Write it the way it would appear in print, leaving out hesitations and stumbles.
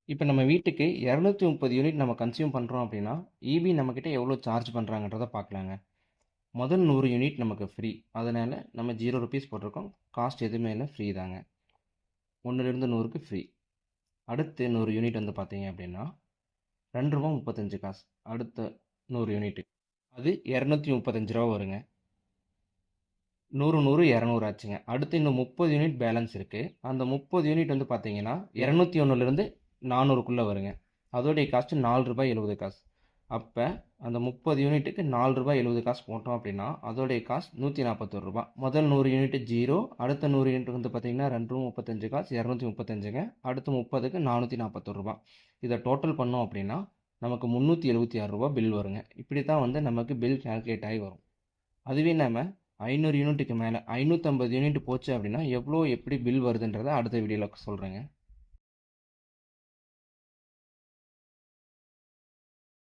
இப்போ நம்ம வீட்டுக்கு 230 யூனிட் நம்ம கன்சியூம் பண்ணுறோம் அப்படின்னா, ஈபி நம்மக்கிட்ட எவ்வளோ சார்ஜ் பண்ணுறாங்கன்றத பார்க்கலாங்க. முதல் 100 யூனிட் நமக்கு ஃப்ரீ. அதனால நம்ம ₹0 போட்டிருக்கோம். காஸ்ட் எதுவுமே இல்ல. ஃப்ரீ தாங்க. 1லிருந்து 100க்கு ஃப்ரீ. அடுத்து 100 யூனிட் வந்து பார்த்தீங்க அப்படின்னா, ₹2.35 அடுத்த 100 யூனிட்டுக்கு. அது ₹235 வருங்க. 100, 100, 200 ஆச்சுங்க. அடுத்து இன்னும் 30 யூனிட் பேலன்ஸ் இருக்கு. அந்த 30 யூனிட் வந்து பார்த்தீங்கன்னா, 201லிருந்து 400க்குள்ள வருங்க. அதோடைய காஸ்ட் ₹4.70. அப்ப அந்த 30 யூனிட்டுக்கு ₹4.70 போட்டோம் அப்படின்னா, அதோடைய காஸ்ட் ₹141. முதல் 100 யூனிட் 0, அடுத்த 100 யூனிட் வந்து பார்த்தீங்கன்னா ₹2.35, 235ங்க. அடுத்து 30க்கு ₹441. இதை டோட்டல் பண்ணோம் அப்படின்னா, நமக்கு ₹376 பில் வருங்க. இப்படி தான் வந்து நமக்கு பில் கால்குலேட் ஆகி வரும். அதுவே நம்ம 500 யூனிட்டுக்கு மேலே 550 யூனிட் போச்சு அப்படின்னா எப்படி பில் வருதுன்றதை அடுத்த வீடியோவில் சொல்கிறேங்க.